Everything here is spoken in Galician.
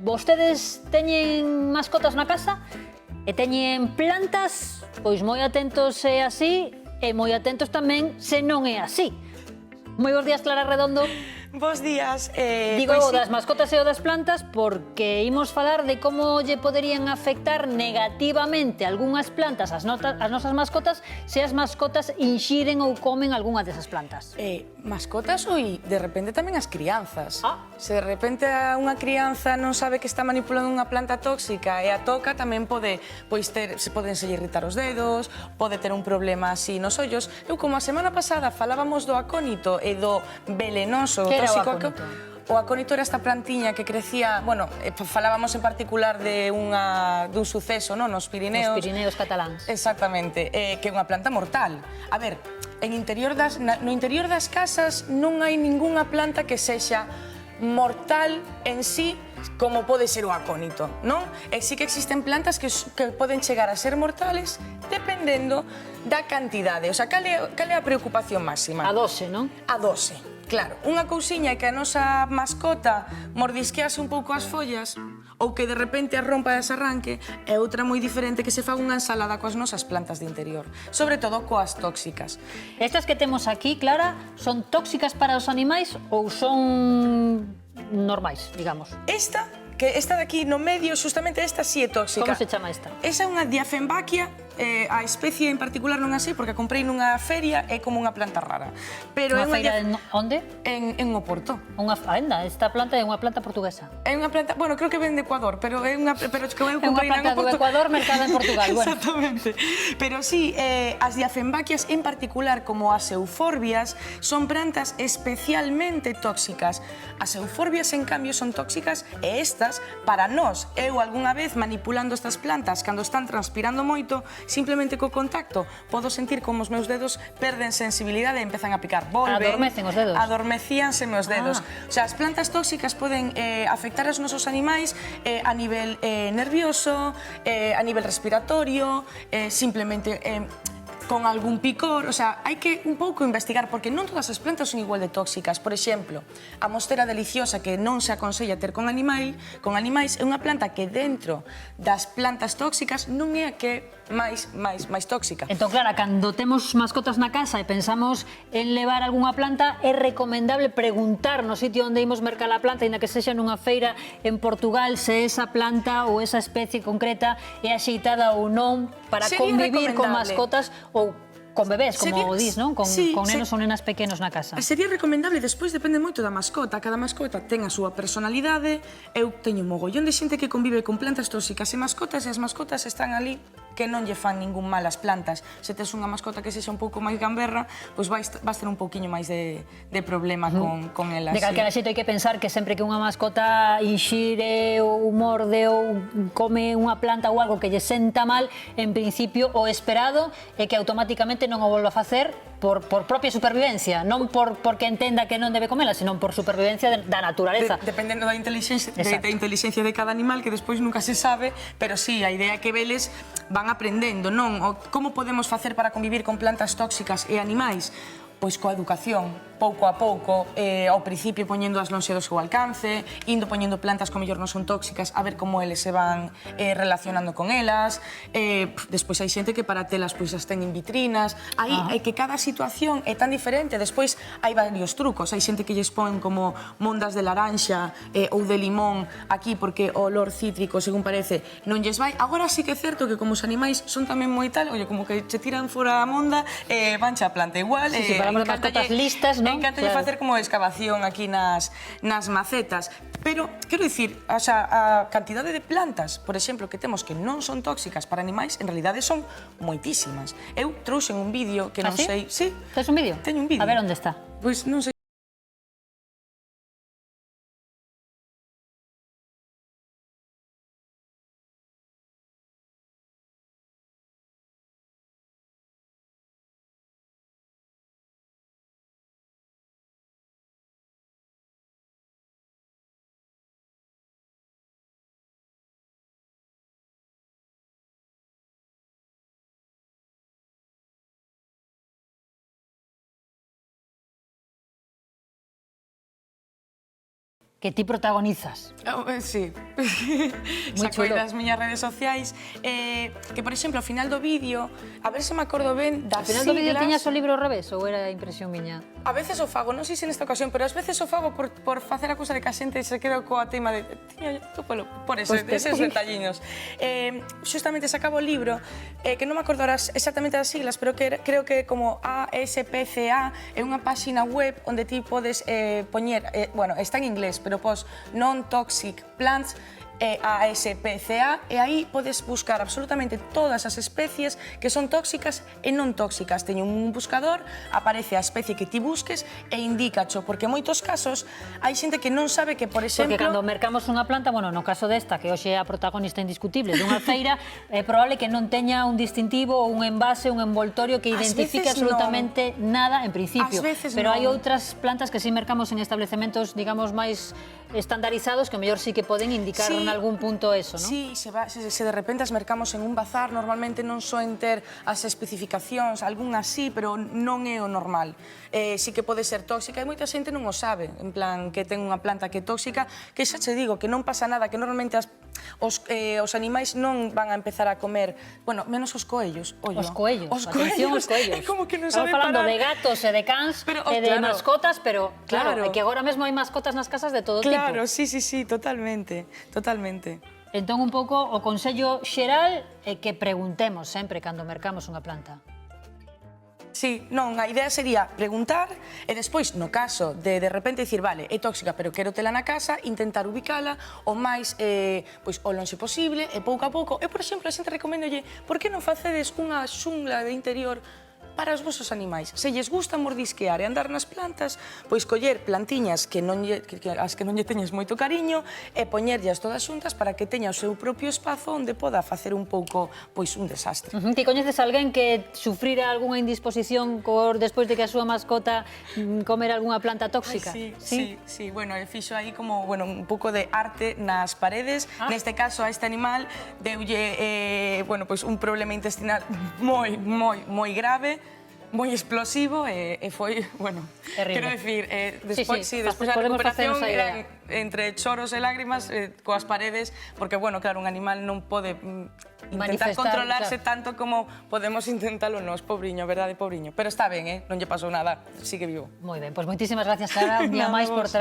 vostedes teñen mascotas na casa e teñen plantas, pois moi atentos se é así e moi atentos tamén se non é así. Moi bons días, Clara Redondo. Bos días. Digo o das mascotas e o das plantas porque imos falar de como lle poderían afectar negativamente algunhas plantas as nosas mascotas se as mascotas inxiren ou comen algunha desas plantas. Mascotas ou de repente tamén as crianzas. Se de repente unha crianza non sabe que está manipulando unha planta tóxica e a toca, tamén pode se poden irritar os dedos, pode ter un problema así nos ollos. Eu, como a semana pasada falábamos do acónito e do velenoso tóxico. O acónito era esta plantiña que crecía, bueno, falábamos en particular de dun suceso nos Pirineos. Nos Pirineos cataláns. Exactamente, que é unha planta mortal. A ver, no interior das casas non hai ningunha planta que sexa mortal en sí como pode ser o acónito, non? E sí que existen plantas que poden chegar a ser mortales dependendo da cantidade. O sea, cal é a preocupación máxima? A dose, non? A dose. Claro, unha cousiña é que a nosa mascota mordisquease un pouco as follas ou que de repente a rompa e as arranque, é outra moi diferente que se faga unha ensalada coas nosas plantas de interior, sobre todo coas tóxicas. Estas que temos aquí, Clara, son tóxicas para os animais ou son normais, digamos? Esta de aquí no medio, justamente esta sí é tóxica. Como se chama esta? Esa é unha Dieffenbachia, a especie en particular non a sei porque a comprei nunha feria, é como unha planta rara. Unha feira onde? En Oporto. Esta planta é unha planta portuguesa. É unha planta, bueno, creo que ven de Ecuador, pero é unha planta do Ecuador mercada en Portugal. Exactamente. Pero sí, as Dieffenbachias en particular, como as euforbias, son plantas especialmente tóxicas. As euforbias, en cambio, son tóxicas e estas, para nós, eu algunha vez manipulando estas plantas, cando están transpirando moito, simplemente co contacto, podo sentir como os meus dedos perden sensibilidade e empezan a picar. Adormecen os dedos? Adormecíanse meus dedos. O sea, as plantas tóxicas poden afectar aos nosos animais a nivel nervioso, a nivel respiratorio, simplemente con algún picor, o sea, hai que un pouco investigar, porque non todas as plantas son igual de tóxicas. Por exemplo, a mostera deliciosa, que non se aconsella ter con animais, é unha planta que dentro das plantas tóxicas non é a que máis tóxica. Entón, Clara, cando temos mascotas na casa e pensamos en levar algunha planta, é recomendable preguntar no sitio onde imos mercar a planta, ainda que sexa nunha feira en Portugal, se esa planta ou esa especie concreta é axeitada ou non para convivir con mascotas ou con bebés, como dís, non? Con nenos ou nenas pequenos na casa. Sería recomendable, despois depende moito da mascota. Cada mascota ten a súa personalidade. Eu teño un mogollón de xente que convive con plantas tóxicas e mascotas, e as mascotas están ali que non lle fan ningún mal as plantas. Se tes unha mascota que sexa un pouco máis gamberra, pois vas ter un pouquiño máis de problema con elas. De calquera xeito hai que pensar que sempre que unha mascota inxire ou morde ou come unha planta ou algo que lle senta mal, en principio o esperado é que automáticamente non o volva a facer por propia supervivencia, non porque entenda que non debe comela, senón por supervivencia da naturaleza. Dependendo da inteligencia de cada animal, que despois nunca se sabe, pero sí, a idea é que veles van aprendendo, non? Como podemos facer para convivir con plantas tóxicas e animais? Pois coa educación, pouco a pouco, ao principio poñendo as lonxe do seu alcance, indo poñendo plantas que mellor non son tóxicas, a ver como eles se van relacionando con elas. Despois hai xente que para telas pois as ten en vitrinas. Aí que cada situación é tan diferente. Despois hai varios trucos. Hai xente que lles pon como mondas de laranxa ou de limón aquí porque o olor cítrico, según parece, non lles vai. Agora sí que é certo que como os animais son tamén moi tal, oye, como que che tiran fora a monda, vanche a planta igual. Para mascotas listas, non? Encántalle facer como excavación aquí nas macetas. Pero, quero dicir, a cantidade de plantas, por exemplo, que temos que non son tóxicas para animais, en realidade son moitísimas. Eu trouxen un vídeo que non sei... Sí. Tes un vídeo? Teño un vídeo. A ver onde está. Pois non sei. que ti protagonizas. Sí. Moi Saco chulo. das miñas redes sociais. Que, por exemplo, ao final do vídeo, a ver se me acordo ben das Ao final do vídeo siglas. tiñas o libro ao revés ou era impresión miña? A veces o fago, non sei se nesta ocasión, pero ás veces o fago por facer a cousa de que a xente se queda coa tema de tiña por Pois eses detalliños. Xustamente sacaba o libro, que non me acordo exactamente das siglas, pero creo que como ASPCA é unha páxina web onde ti podes poñer, bueno, está en inglés, pero pos Non-Toxic Plants, ASPCA, e aí podes buscar absolutamente todas as especies que son tóxicas e non tóxicas. Teño un buscador, aparece a especie que ti busques e indícacho, porque en moitos casos hai xente que non sabe que, por exemplo... Porque cando mercamos unha planta, bueno, no caso desta, que hoxe é a protagonista indiscutible dunha feira, é probable que non teña un distintivo ou un envase, un envoltorio que identifique absolutamente nada en principio. Pero hai outras plantas que si mercamos en establecementos, digamos, máis estandarizados que mellor sí que poden indicar en algún punto eso, non? Sí, se de repente as mercamos en un bazar, normalmente non soen ter as especificacións, algunhas sí, pero non é o normal. Sí que pode ser tóxica e moita xente non o sabe, en plan, que ten unha planta que é tóxica, que xa che digo, que non pasa nada, que normalmente os animais non van a empezar a comer, bueno, menos os coellos. Os coellos, atención aos coellos. É como que non sabe sabe falando parar. de gatos e de cans e de mascotas, pero claro, é que agora mesmo hai mascotas nas casas de todo tipo. Claro, sí, totalmente, totalmente. Entón, un pouco, o consello xeral é que preguntemos sempre cando mercamos unha planta. Sí, non, a idea sería preguntar e despois, no caso de repente dicir, vale, é tóxica, pero quero tela na casa, intentar ubicala o máis o lonxe posible e pouco a pouco. Eu, por exemplo, a xente recomendolle, por que non facedes unha xungla de interior para os vosos animais? Se lles gusta mordisquear e andar nas plantas, pois coller plantiñas as que non lle teñes moito cariño e poñerllas todas xuntas para que teña o seu propio espazo onde poda facer un pouco, pois, un desastre. Ti coñeces alguén que sufrira algunha indisposición despois de que a súa mascota comer algunha planta tóxica? Sí, bueno, fixo aí como, bueno, un pouco de arte nas paredes. Neste caso, a este animal deulle, bueno, pois un problema intestinal moi grave, moi explosivo e foi, bueno, quero dicir, despois da recuperación eran entre choros e lágrimas coas paredes, porque, bueno, claro, un animal non pode intentar controlarse tanto como podemos intentalo nós, pobriño, verdade, pobriño. Pero está ben, non lle pasou nada, sigue vivo. Moi ben, pois moitísimas gracias, Clara, un día máis por traer